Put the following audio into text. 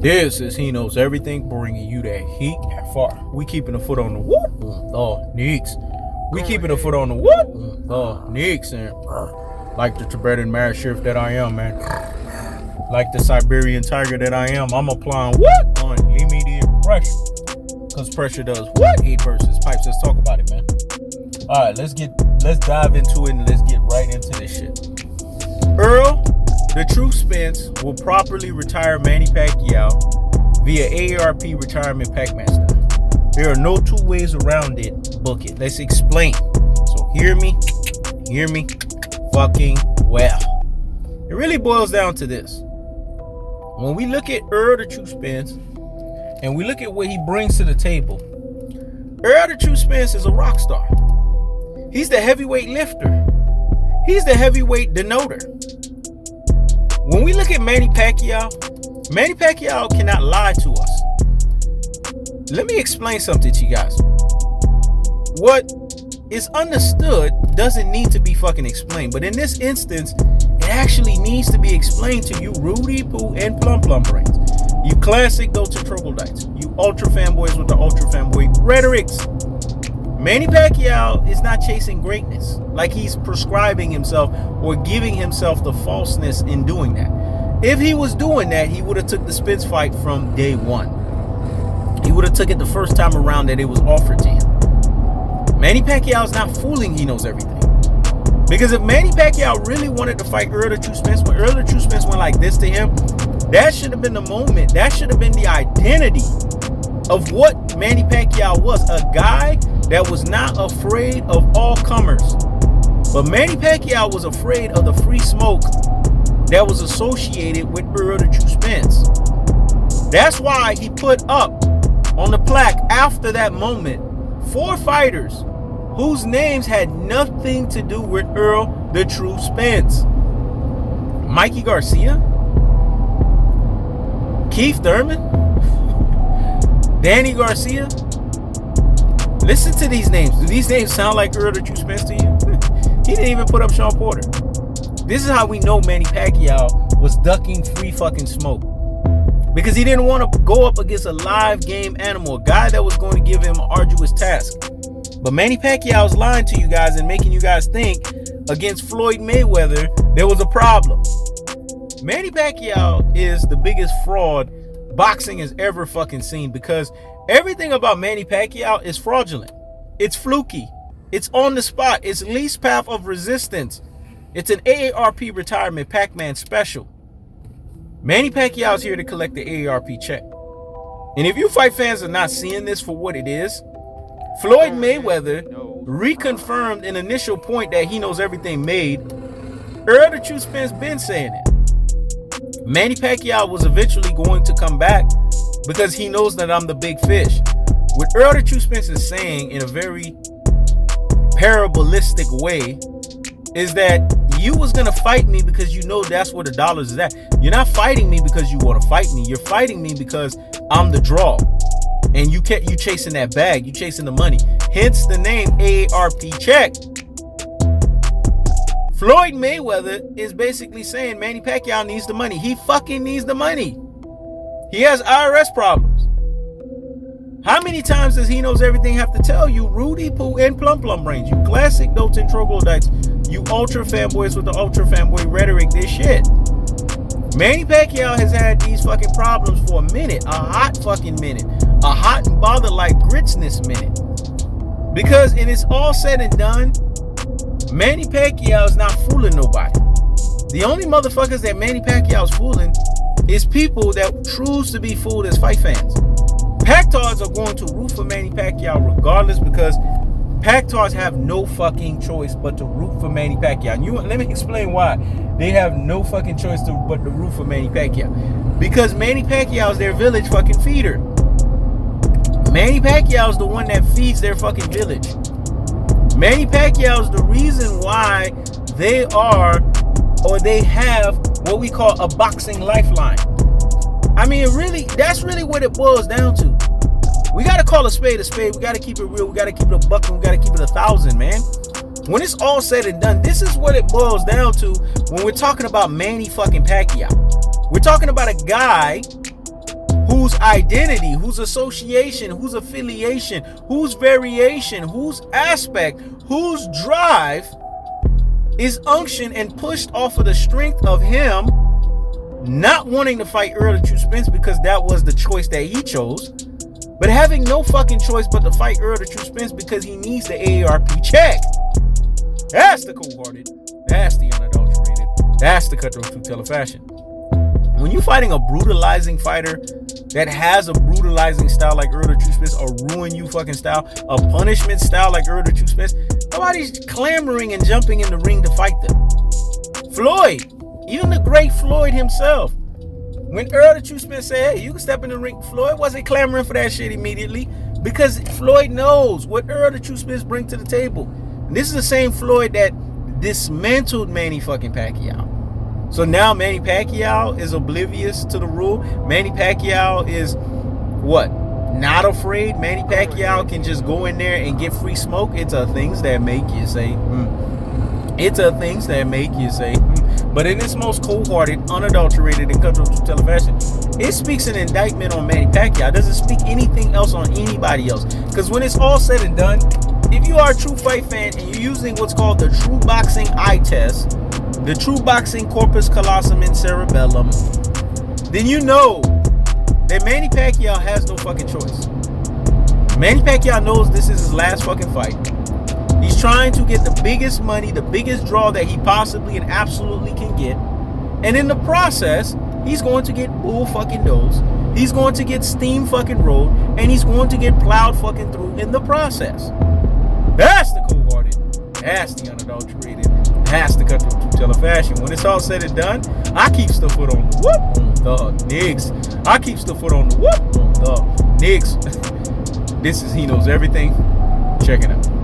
This is He Knows Everything, bringing you that heat that far. We keeping a foot on the what? Oh, Neeks. We keeping a foot on the what? Oh, Neeks. And like the Tibetan marriage sheriff that I am, man. Like the Siberian tiger that I am, I'm applying what? On immediate pressure. Because pressure does what? Heat versus pipes. Let's talk about it, man. Alright, let's dive into it and let's get right into this shit. Errol, the True Spence, will properly retire Manny Pacquiao via AARP retirement Pac-Man style. There are no two ways around it. Book it. Let's explain. So hear me fucking well. It really boils down to this. When we look at Errol, the True Spence, and we look at what he brings to the table, Errol, the True Spence, is a rock star. He's the heavyweight lifter. He's the heavyweight denoter. When we look at Manny Pacquiao cannot lie to us. Let me explain something to you guys. What is understood doesn't need to be fucking explained. But in this instance, it actually needs to be explained to you, Rudy, Pooh, and Plum Brains. You classic go-to troglodytes. You ultra fanboys with the ultra fanboy rhetorics. Manny Pacquiao is not chasing greatness like he's prescribing himself or giving himself the falseness in doing that. If he was doing that, he would have took the Spence fight from day one. He would have took it the first time around that it was offered to him. Manny Pacquiao is not fooling He Knows Everything. Because if Manny Pacquiao really wanted to fight Errol the True Spence, when Errol the True Spence went like this to him, that should have been the moment. That should have been the identity of what Manny Pacquiao was. A guy that was not afraid of all comers. But Manny Pacquiao was afraid of the free smoke that was associated with Errol the True Spence. That's why he put up on the plaque after that moment 4 fighters whose names had nothing to do with Errol the True Spence. Mikey Garcia, Keith Thurman, Danny Garcia. Listen to these names. Do these names sound like Errol the True Spence to you? He didn't even put up Sean Porter. This is how we know Manny Pacquiao was ducking free fucking smoke. Because he didn't want to go up against a live game animal, a guy that was going to give him an arduous task. But Manny Pacquiao's lying to you guys and making you guys think against Floyd Mayweather there was a problem. Manny Pacquiao is the biggest fraud boxing has ever fucking seen, because everything about Manny Pacquiao is fraudulent. It's fluky. It's on the spot. It's least path of resistance. It's an AARP retirement Pac-Man special. Manny Pacquiao is here to collect the AARP check. And if you fight fans are not seeing this for what it is, Floyd Mayweather reconfirmed an initial point that He Knows Everything made. Errol the True Spence been saying it. Manny Pacquiao was eventually going to come back because he knows that I'm the big fish. What Errol the True Spence is saying in a very parabolistic way is that you was going to fight me because you know that's where the dollars is at. You're not fighting me because you want to fight me. You're fighting me because I'm the draw. And you chasing that bag. You chasing the money. Hence the name AARP check. Floyd Mayweather is basically saying Manny Pacquiao needs the money. He fucking needs the money. He has IRS problems. How many times does He Knows Everything have to tell you, Rudy, Pooh, and Plum Brains? You classic Doten troglodytes. You ultra fanboys with the ultra fanboy rhetoric. This shit. Manny Pacquiao has had these fucking problems for a minute. A hot fucking minute. A hot and bothered like gritsness minute. Because it is all said and done, Manny Pacquiao is not fooling nobody. The only motherfuckers that Manny Pacquiao is fooling is people that choose to be fooled as fight fans. Pactards are going to root for Manny Pacquiao regardless, because Pactards have no fucking choice but to root for Manny Pacquiao. And let me explain why they have no fucking choice but to root for Manny Pacquiao. Because Manny Pacquiao is their village fucking feeder. Manny Pacquiao is the one that feeds their fucking village. Manny Pacquiao is the reason why they have what we call a boxing lifeline. I mean, that's really what it boils down to. We got to call a spade a spade. We got to keep it real. We got to keep it a buck, and we got to keep it 1,000, man. When it's all said and done, this is what it boils down to when we're talking about Manny fucking Pacquiao. We're talking about a guy whose identity, whose association, whose affiliation, whose variation, whose aspect, whose drive is unctioned and pushed off of the strength of him not wanting to fight Errol the True Spence because that was the choice that he chose, but having no fucking choice but to fight Errol the True Spence because he needs the AARP check. That's the cold-hearted. That's the unadulterated. That's the cutthroat truth-teller fashion. When you're fighting a brutalizing fighter that has a brutalizing style like Errol the True Spence, a ruin you fucking style, a punishment style like Errol the True Spence, nobody's clamoring and jumping in the ring to fight them. Floyd, even the great Floyd himself, when Errol the True Spence said, hey, you can step in the ring, Floyd wasn't clamoring for that shit immediately because Floyd knows what Errol the True Spence brings to the table. And this is the same Floyd that dismantled Manny fucking Pacquiao. So now Manny Pacquiao is oblivious to the rule. Manny Pacquiao is what? Not afraid. Manny Pacquiao can just go in there and get free smoke. It's things that make you say, It's things that make you say, But in its most cold-hearted, unadulterated, and cutthroat truth-teller fashion, it speaks an indictment on Manny Pacquiao. It doesn't speak anything else on anybody else. Because when it's all said and done, if you are a true fight fan and you're using what's called the true boxing eye test, the true boxing corpus callosum in cerebellum, then you know that Manny Pacquiao has no fucking choice. Manny Pacquiao knows this is his last fucking fight. He's trying to get the biggest money, the biggest draw that he possibly and absolutely can get. And in the process, he's going to get bull fucking dosed. He's going to get steam fucking rolled. And he's going to get plowed fucking through in the process. That's the cold-hearted. That's the unadulterated. That's the cutthroat truth-teller fashion. When it's all said and done, I keeps the foot on the whoop on the niggas. I keeps the foot on the whoop on the niggas. This is He Knows Everything. Check it out.